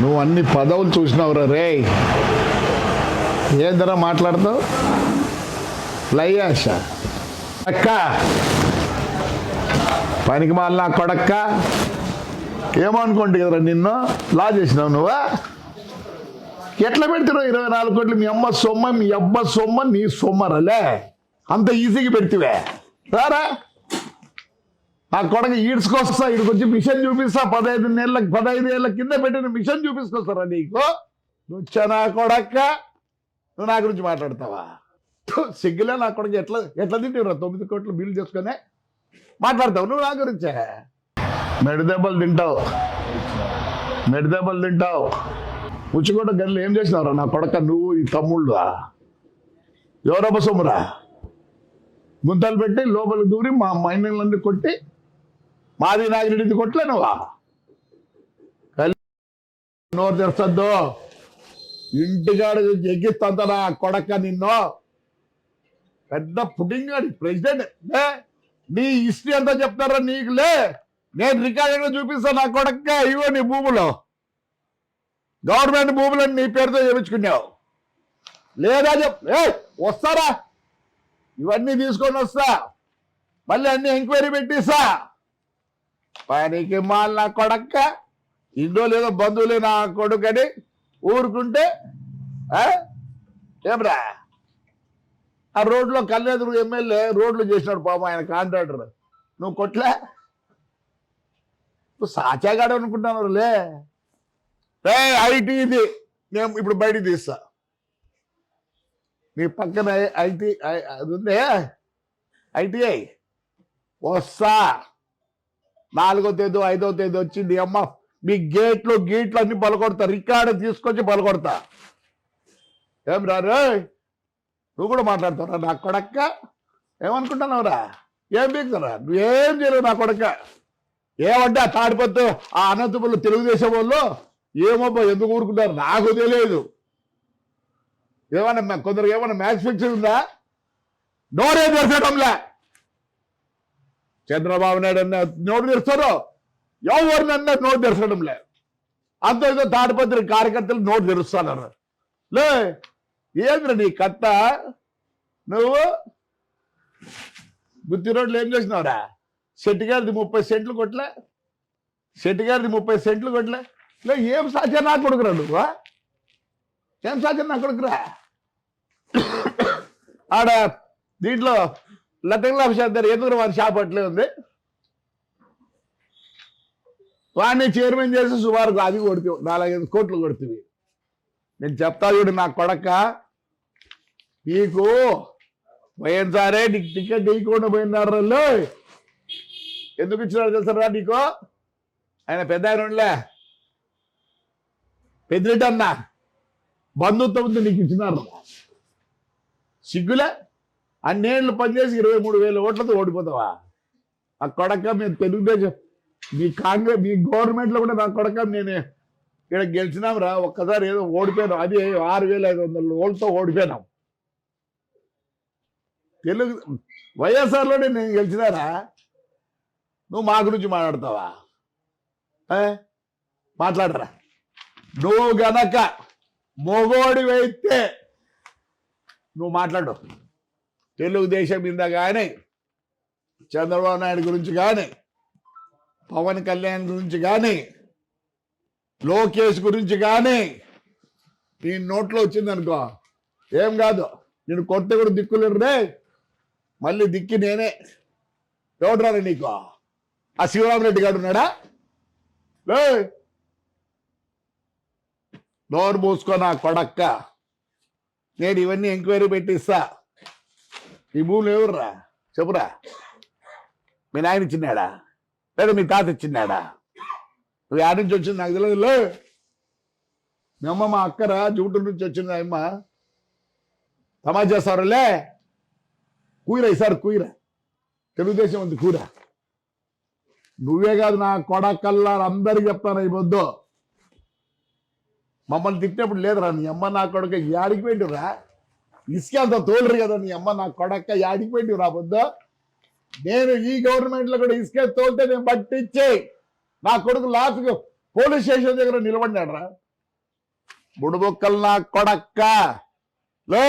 నువ్వు అన్ని పదవులు చూసినావురా రే. ఏందరా మాట్లాడతావు? లయ్యాష అక్క పనికి మాల నా కొడక్క ఏమో అనుకోండి కదరా, నిన్ను లా చేసినావు నువ్వా? ఎట్లా పెడుతున్నావు 24 కోట్లు? మీ అమ్మ సొమ్మ, మీ అబ్బ సొమ్మ, నీ సొమ్మరలే అంత ఈజీగా పెడితివే రారా. నా కొడక ఈడ్చుకొస్తా, ఇక్కడికి మిషన్ చూపిస్తా. 15 ఏళ్ళ కింద పెట్టిన మిషన్ చూపిస్తారా నీకు? నువ్వు నా కొడక్క, నువ్వు నా గురించి మాట్లాడతావా? సిగ్గులే నా కొడుకు. ఎట్లా తింటావురా 9 కోట్లు బిల్లు చేసుకునే మాట్లాడతావు నువ్వు నా గురించే? మెడిదెబ్బలు తింటావు. ఉచ్చుకోట గల్లు ఏం చేసినావురా నా కొడక? నువ్వు ఈ తమ్ముళ్ళు ఎవరబ్బ సొమ్మురా? గుంతలు పెట్టి లోపలికి దూరి మా మైండ్లన్నీ కొట్టి మాది నాగిరెడ్డిది కొట్టలే నువ్వా? నోరు తెస్తద్దు, ఇంటికాడ ఎగ్గిస్తంత నా కొడక నిన్ను. పెద్ద పుడింగ్ గాడి ప్రెసిడెంట్. నీ హిస్టరీ అంతా చెప్తారా నీకులే? నేను రికార్డింగ్ చూపిస్తా నా కొడక. ఇవో నీ భూములు, గవర్నమెంట్ భూములని నీ పేరుతో చేయించుకున్నావు లేదా? వస్తారా? ఇవన్నీ తీసుకొని వస్తా, మళ్ళీ అన్ని ఎంక్వైరీ పెట్టిస్తా. పనికి మాల నా కొడక్క. ఇండో లేదో బంధువులే నా కొడుకని ఊరుకుంటే ఏమ్రా? ఆ రోడ్లో కల్లేదురు ఎమ్మెల్యే రోడ్లు చేసినాడు పాపం, ఆయన కాంట్రాక్టర్. నువ్వు కొట్లే? నువ్వు సాచాగాడు అనుకుంటున్నావు లే. ఐటీ ఇది నేను ఇప్పుడు బయటికి తీస్తా. నీ పక్కన ఐటీ అది ఉందే, ఐటీఐ వస్తా. 4వ తేదీ 5వ తేదీ వచ్చింది అమ్మ. మీ గేట్లు అన్ని పలకొడతా, రికార్డు తీసుకొచ్చి పలకొడతా. ఏం రారు? నువ్వు కూడా మాట్లాడతావురా నా కొడక్క? ఏమనుకుంటున్నావురా? ఏం బీకుతారా? నువ్వేం చేయలేవు నా కొడక్క. ఏమంటే ఆ తాడిపత్రు ఆ అనంతపురంలో తెలుగుదేశం వాళ్ళు ఏమబ్బా ఎందుకు ఊరుకుంటారు నాకు తెలియదు. ఏమన్నా కొందరు ఏమన్నా మ్యాచ్ ఫిక్సింగ్ ఉందా? నోరే తెరచడంలే. చంద్రబాబు నాయుడు అన్న నోటు తెరుస్తారు, ఎవరినన్నా నోటు తెరచడంలే. అంత ఏదో తాడిపత్రి కార్యకర్తలు నోటు తెరుస్తున్నారు లే. ఏంద్ర నీ కట్ట? నువ్వు గుత్తి రోడ్లు ఏం చేసినావురా? శెట్టిగారిది 30 సెంట్లు కొట్లే? శెట్టిగారిది 30 సెంట్లు కొట్లే? లే ఏం సాధ్యం నా కొడుకురా నువ్వు? ఏం సాధ్యం నా కొడుకురా? ఆడ దీంట్లో లతంగుల ఎందుకు వాడి షాప్ అట్లే ఉంది. వాడిని చైర్మన్ చేసి సుమారు అది కొడుతు 4-5 కోట్లు కొడుతుంది. నేను చెప్తా చూడు నా కొడక, నీకు పోయినసారే నీకు టికెట్ ఇవ్వకుండా పోయినారు. ఎందుకు ఇచ్చినారు తెలుసారా నీకు? ఆయన పెద్ద ఆయన ఉండలే, పెద్దిరెడ్డి అన్న బంధుత్వంతో నీకు ఇచ్చినారు. సిగ్గులే? అన్నేళ్ళు పనిచేసి 23,000 ఓట్లతో ఓడిపోతావా? ఆ కొడక మేము తెలుగుదేశం మీ గవర్నమెంట్లో కూడా నా కొడక నేను ఇక్కడ గెలిచినాం రా. ఒక్కసారి ఏదో ఓడిపోయినాం, అది 6,500 ఓట్లతో ఓడిపోయినాం. తెలుగు వైఎస్ఆర్లోనే నేను గెలిచినారా? నువ్వు మా గురించి మాట్లాడతావా? మాట్లాడరా? నువ్వు గనక మొగోడివైతే నువ్వు మాట్లాడు. తెలుగుదేశం మీద కానీ, చంద్రబాబు నాయుడు గురించి కానీ, పవన్ కళ్యాణ్ గురించి కానీ, లోకేష్ గురించి కానీ నీ నోట్లో వచ్చిందనుకో ఏం కాదు, నేను కొత్త కూడా దిక్కులేరు రే. మళ్ళీ దిక్కి నేనే. ఎవడరా నీకు? ఆ శివరామరెడ్డి గారు ఉన్నాడా? నోరు మూసుకో నా కొడక్క. నేను ఇవన్నీ ఎంక్వైరీ పెట్టిస్తా. ఈ భూములు ఎవర్రా చెప్పురా? మీ నాయన ఇచ్చినాడా లేదా మీ తాత ఇచ్చినాడా? నువ్వు యాడ్ నుంచి వచ్చింది నాకు తెలియదు. మీ అమ్మ మా అక్కరా జూటూరు నుంచి వచ్చింది. అమ్మ తమాషా చేస్తారులే. కూయిరా ఈసారి కూయిరా, తెలుగుదేశం ఉంది కూర. నువ్వే కాదు నా కొడకల్లా అందరికి చెప్తాను ఈ పొద్దు. మమ్మల్ని తిట్టినప్పుడు లేదురా నీ అమ్మ నా కొడక యాడికి పెట్టిరా? ఇసుక అంత తోలరు కదా నీ అమ్మ నా కొడక యాడికి పెట్టిరా పొద్దు? నేను ఈ గవర్నమెంట్లో కూడా ఇసుక తోలితే నేను పట్టించే నా కొడుకు లాస్ట్ పోలీస్ స్టేషన్ దగ్గర నిలబడినాడు రా. బుడుబొక్కలు నా కొడక్క లే.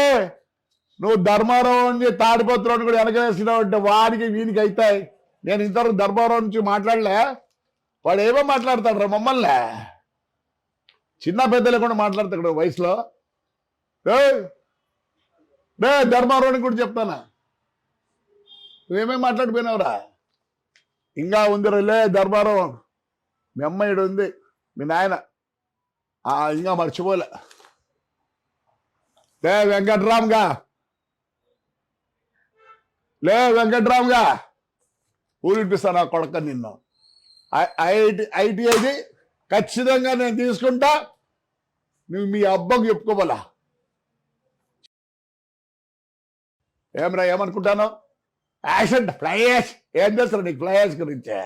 నువ్వు ధర్మారావు తాడిపత్రుని కూడా వెనకవేసినావు అంటే వాడికి వీనికి అవుతాయి. నేను ఇంతవరకు ధర్మారావు నుంచి మాట్లాడలే. వాడు ఏమో మాట్లాడతాడు రా మమ్మల్ని, చిన్న పెద్ద లేకుండా మాట్లాడతాడు వయసులో. ధర్మారావుని కూడా చెప్తానా, నువ్వేమేమి మాట్లాడిపోయినావురా. ఇంకా ఉంది లే ధర్మారావు, మీ అమ్మాయిడు ఉంది, మీ నాయన ఇంకా మర్చిపోలే. లే వెంకట్రామ్గా, లే వెంకట్రామ్గా ఊరిపిస్తాను ఆ కొడక నిన్ను. ఐటీఐది ఖచ్చితంగా నేను తీసుకుంటా, నువ్వు మీ అబ్బకు చెప్పుకోవాలా. ఏమరా ఏమనుకుంటాను, యాక్సిడెంట్ ఫ్లైయాష్ ఏం చేస్తారు నీకు ఫ్లైయాష్ గురించే?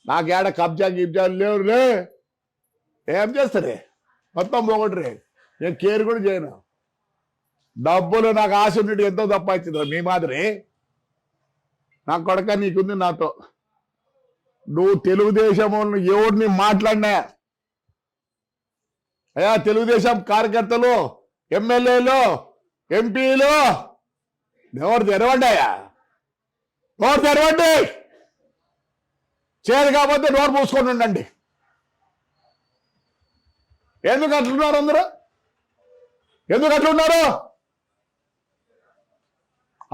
నాకేడ కబ్జా గిబ్జాలు లేవు లే. ఏం చేస్తారే మొత్తం పోగొట్టరే. నేను కేర్ కూడా చేయను. డబ్బులు నాకు ఆశ ఉన్నట్టు ఎంతో తప్పించింది మీ మాదిరి. నా కొడక నీకుంది నాతో. నువ్వు తెలుగుదేశం ఎవరిని మాట్లాడినా అయ్యా, తెలుగుదేశం కార్యకర్తలు, ఎమ్మెల్యేలు, ఎంపీలు ఎవరు తెరవండి అయ్యా, నోరు తెరవండి. చేరు కాకపోతే నోరు పూసుకొని ఉండండి. ఎందుకు అట్లున్నారు అందరూ? ఎందుకు అట్లున్నారు?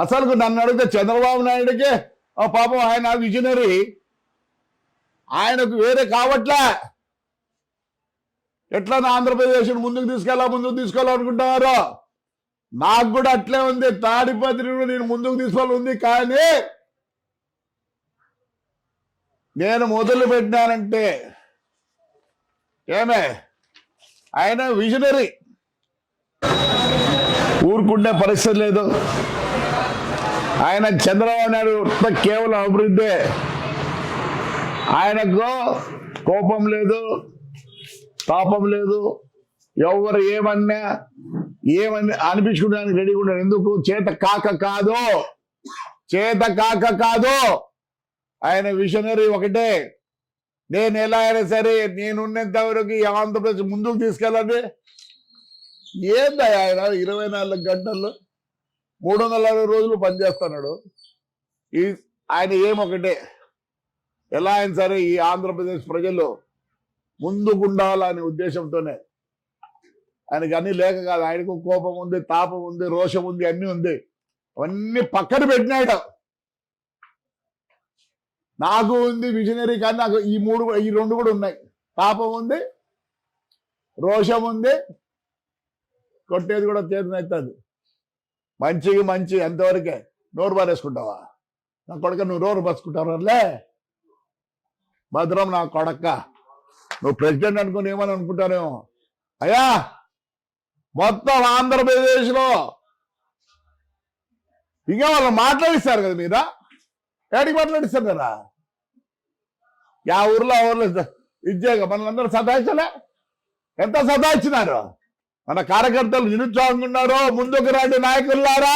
అసలు నన్ను అడిగితే చంద్రబాబు నాయుడికి పాపం ఆయన విజనరీ, ఆయనకు వేరే కావట్లే. ఎట్లా నా ఆంధ్రప్రదేశ్ ముందుకు తీసుకోవాలనుకుంటున్నారు. నాకు కూడా అట్లే ఉంది. తాడిపత్రిని నేను ముందుకు తీసుకోవాలి ఉంది. కానీ నేను మొదలు పెట్టినానంటే ఏమే, ఆయన విజనరీ, ఊరుకుండే పరిస్థితి లేదు. ఆయన చంద్రబాబు నాయుడు కేవలం అభివృద్ధి. ఆయనకు కోపం లేదు, తాపం లేదు. ఎవరు ఏమన్నా అనిపించుకోవడానికి రెడీగా ఉన్నాడు. ఎందుకు? చేత కాక కాదు. ఆయన విజనరీ ఒకటే. నేను ఎలా అయినా సరే నేనున్నంత వరకు ఆంధ్రప్రదేశ్ ముందుకు తీసుకెళ్ళండి. ఏంది ఆయన 24 గంటల్లో 360 రోజులు పనిచేస్తున్నాడు. ఆయన ఏమొకటే, ఎలా అయినా సరే ఈ ఆంధ్రప్రదేశ్ ప్రజలు ముందుకుండాలనే ఉద్దేశంతోనే. ఆయనకి అన్ని లేక కాదు. ఆయనకు కోపం ఉంది, తాపం ఉంది, రోషం ఉంది, అన్నీ ఉంది. అవన్నీ పక్కన పెట్టినాడు. నాకు ఉంది విజనరీ, కానీ నాకు ఈ రెండు కూడా ఉన్నాయి. తాపం ఉంది, రోషం ఉంది, కొట్టేది కూడా చేతనవుతుంది. మంచికి మంచి ఎంతవరకే. నోరు పారేసుకుంటావా నా కొడక? నువ్వు నోరు పరుచుకుంటావులే. భద్రం నా కొడక్క. నువ్వు ప్రెసిడెంట్ అనుకుని ఏమని అనుకుంటానేమో. అయ్యా, మొత్తం ఆంధ్రప్రదేశ్లో ఇంకా వాళ్ళు మాట్లాడిస్తారు కదా మీద. ఏడికి మాట్లాడిస్తారు కదా? యా ఊర్లో ఇచ్చేగా మనల్ని సతాయించలే. ఎంత సతాయించినారు మన కార్యకర్తలు. నిరుత్సాహంగా ఉన్నారు. ముందుకు రండి నాయకులారా.